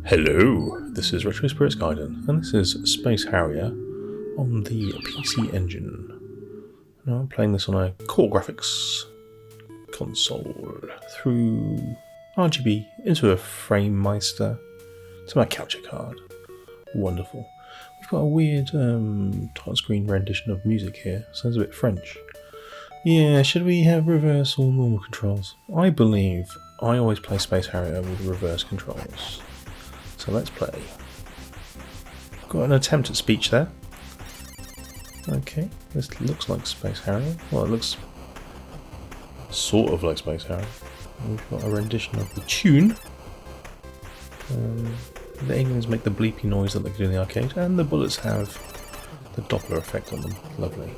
Hello, this is Retro Spirits Gaiden, and this is Space Harrier on the PC Engine. Now I'm playing this on a Core Graphics console through RGB into a FrameMeister to my capture card. Wonderful. We've got a weird touchscreen rendition of music here, sounds a bit French. Yeah, should we have reverse or normal controls? I believe I always play Space Harrier with reverse controls. So let's play. Got an attempt at speech there. Okay, this looks like Space Harrier. Well, it looks sort of like Space Harrier. We've got a rendition of the tune. The aliens make the bleepy noise that they do in the arcade, and the bullets have the Doppler effect on them. Lovely.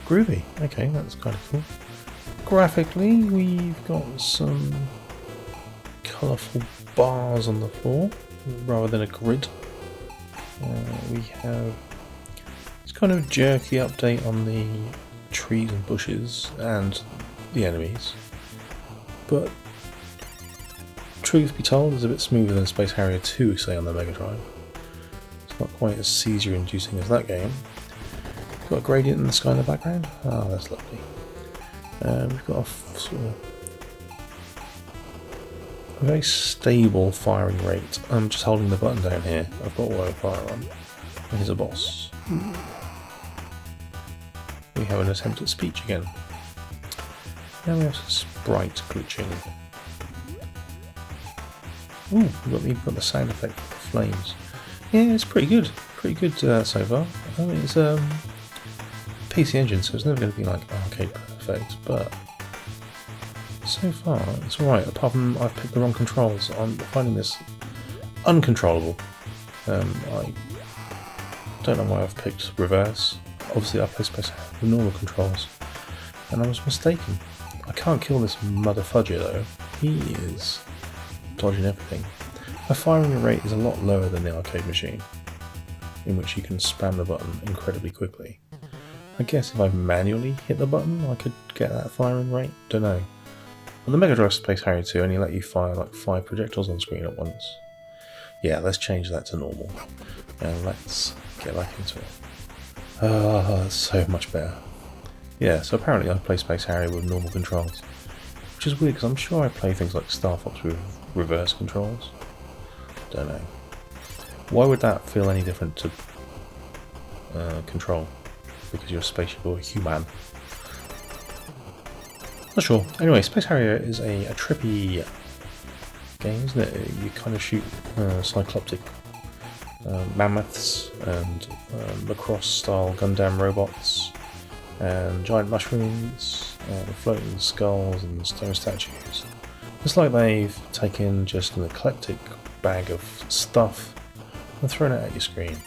Groovy. Okay, that's kind of cool. Graphically, we've got some colourful bars on the floor rather than a grid. We have this kind of jerky update on the trees and bushes and the enemies, but truth be told, it's a bit smoother than Space Harrier 2, say, on the Mega Drive. It's not quite as seizure inducing as that game. Got a gradient in the sky in the background. Oh, that's lovely. We've got a sort of a very stable firing rate. I'm just holding the button down here. I've got auto fire on. And here's a boss. We have an attempt at speech again. Now we have some sprite glitching. Ooh, we've got the sound effect for the flames. Yeah, it's pretty good. Pretty good so far. I mean, it's PC Engine, so it's never going to be like arcade perfect, but so far it's alright, apart from I've picked the wrong controls. I'm finding this uncontrollable. I don't know why I've picked reverse. Obviously I play Space Harrier with normal controls, and I was mistaken. I can't kill this mother fudger though. He is dodging everything. Her firing rate is a lot lower than the arcade machine, in which you can spam the button incredibly quickly. I guess if I manually hit the button I could get that firing rate, don't know. On the Mega Drive Space Harrier 2 only let you fire like 5 projectiles on screen at once. Yeah, let's change that to normal, and let's get back into it. That's so much better. Yeah, so apparently I play Space Harrier with normal controls, which is weird because I'm sure I play things like Star Fox with reverse controls. Don't know. Why would that feel any different to control? Because you're a spaceship or a human. Not sure. Anyway, Space Harrier is a trippy game, isn't it? You kind of shoot cycloptic mammoths and lacrosse-style Gundam robots and giant mushrooms and floating skulls and stone statues. It's like they've taken just an eclectic bag of stuff and thrown it at your screen.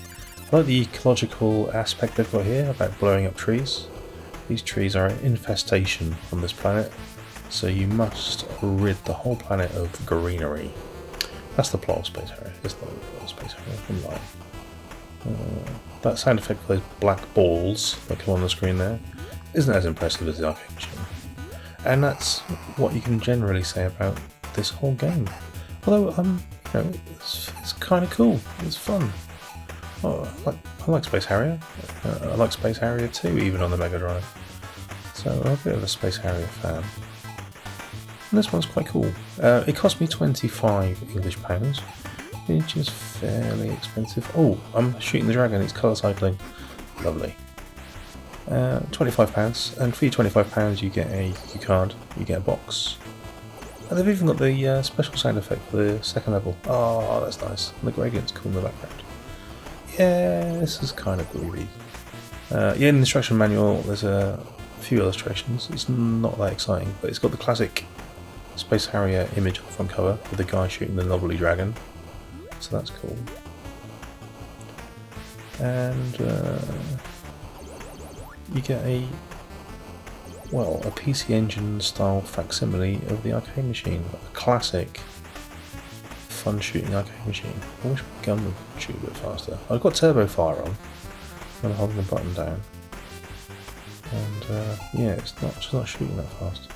I like the ecological aspect they've got here about blowing up trees. These trees are an infestation on this planet, so you must rid the whole planet of greenery. That's the plot of Space Harrier. It's not the plot of Space Harrier, I'm lying. That sound effect for those black balls that come on the screen there isn't as impressive as the arcade machine. And that's what you can generally say about this whole game. Although, it's kind of cool. It's fun. Oh, I like Space Harrier. I like Space Harrier 2 even on the Mega Drive. So I'm a bit of a Space Harrier fan. And this one's quite cool. It cost me £25 English, which is fairly expensive. Oh, I'm shooting the dragon, it's colour cycling. Lovely. £25, and for your £25 you get a key card, you get a box. And they've even got the special sound effect for the second level. Oh, that's nice. And the gradient's cool in the background. Yeah, this is kind of groovy. Yeah, in the instruction manual there's a few illustrations. It's not that exciting, but it's got the classic Space Harrier image on the front cover with the guy shooting the lovely dragon. So that's cool. And you get a PC Engine style facsimile of the arcade machine. A classic fun shooting arcade machine. I wish my gun would shoot a bit faster. I've got turbo fire on when I'm holding the button down, and yeah, it's not shooting that fast.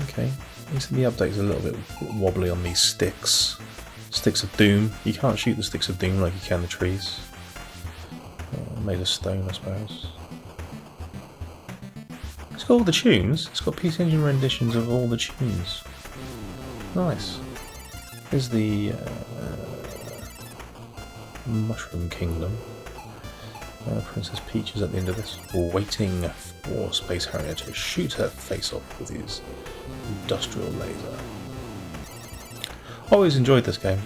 Okay, The update's a little bit wobbly on these sticks. Sticks of Doom. You can't shoot the sticks of Doom like you can the trees. Made of stone, I suppose. It's got all the tunes. It's got PC Engine renditions of all the tunes. Nice. Here's the Mushroom Kingdom. Princess Peach is at the end of this, waiting for Space Harrier to shoot her face off with his industrial laser. Always enjoyed this game.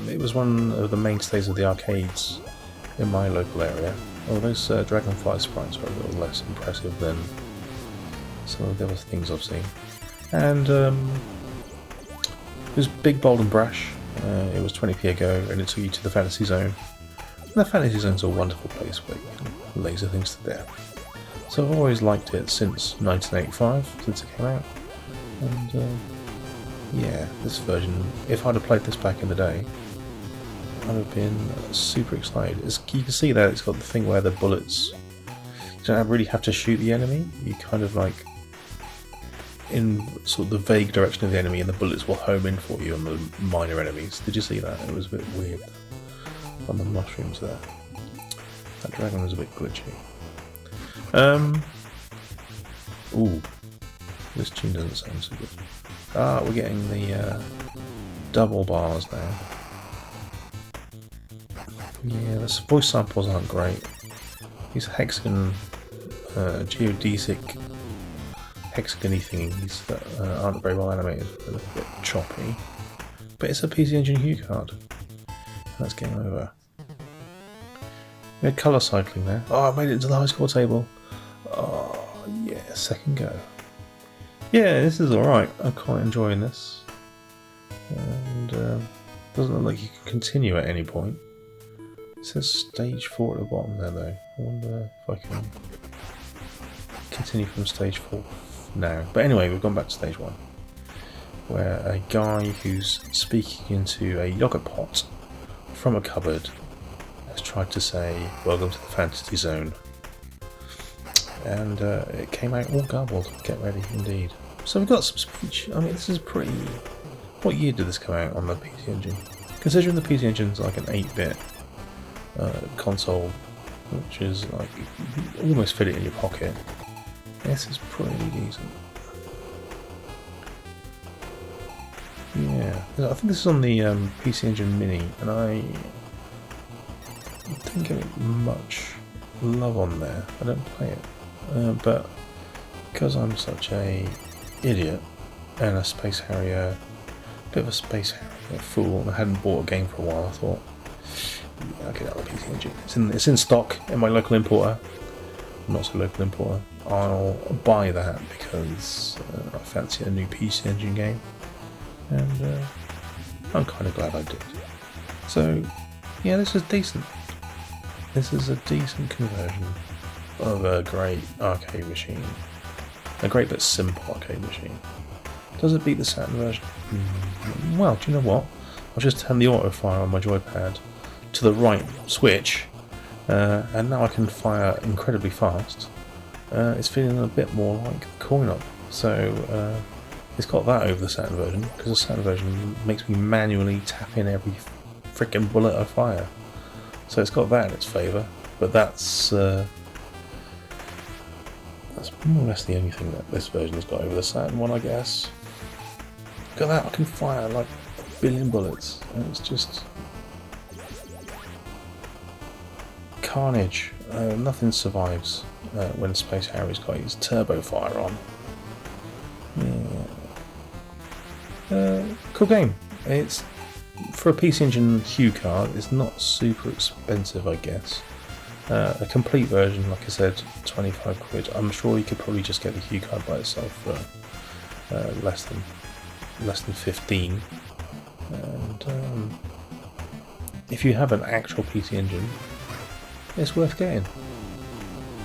It was one of the mainstays of the arcades in my local area. Oh, those Dragonfly sprites are a little less impressive than some of the other things I've seen. And it was big, bold and brash. It was 20p ago, and it took you to the Fantasy Zone. And the Fantasy Zone's a wonderful place where you can laser things to death. So I've always liked it since 1985, since it came out. And yeah, this version, if I'd have played this back in the day, I'd have been super excited. You can see that it's got the thing where the bullets, you don't really have to shoot the enemy, you kind of like in sort of the vague direction of the enemy and the bullets will home in for you on the minor enemies. Did you see that? It was a bit weird on the mushrooms there. That dragon was a bit glitchy. Ooh, this tune doesn't sound so good. Ah, we're getting the double bars now. Yeah, the voice samples aren't great. These hexagon, geodesic, hexagony thingies that aren't very well animated, a little bit choppy. But it's a PC Engine Hue card. That's game over. We had colour cycling there. Oh, I made it into the high score table. Oh, yeah, second go. Yeah, this is alright. I'm quite enjoying this. And doesn't look like you can continue at any point. It says stage 4 at the bottom there though. I wonder if I can continue from stage 4 now. But anyway, we've gone back to stage 1. Where a guy who's speaking into a yogurt pot from a cupboard has tried to say, "Welcome to the Fantasy Zone." And it came out all garbled. Get ready, indeed. So we've got some speech. I mean, this is pretty... What year did this come out on the PC Engine? Considering the PC Engine's like an 8-bit console, which is like, you almost fit it in your pocket. This is pretty decent. Yeah, I think this is on the PC Engine Mini, and I didn't give it much love on there. I don't play it, but because I'm such a idiot and a Space Harrier, bit of a Space Harrier fool, and I hadn't bought a game for a while, I thought, yeah, I'll get it on the PC Engine. It's in stock in my local importer. Not so local importer. I'll buy that because I fancy a new PC Engine game. And I'm kind of glad I did. So, yeah, this is decent. This is a decent conversion of a great arcade machine. A great but simple arcade machine. Does it beat the Saturn version? Well, do you know what? I'll just turn the auto fire on my joypad to the right switch, and now I can fire incredibly fast. It's feeling a bit more like the coin-op. So, it's got that over the Saturn version, because the Saturn version makes me manually tap in every freaking bullet I fire. So it's got that in its favour, but that's more or less the only thing that this version has got over the Saturn one, I guess. Look at that, I can fire like 1 billion bullets, and it's just carnage. Nothing survives when Space Harrier's got his turbo fire on. Yeah. Cool game. It's for a PC Engine Hue card. It's not super expensive, I guess. A complete version, like I said, 25 quid. I'm sure you could probably just get the Hue card by itself for less than 15. And if you have an actual PC Engine, it's worth getting.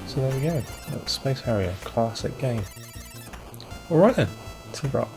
So there we go. That's Space Harrier, classic game. Alright then, ta-ra.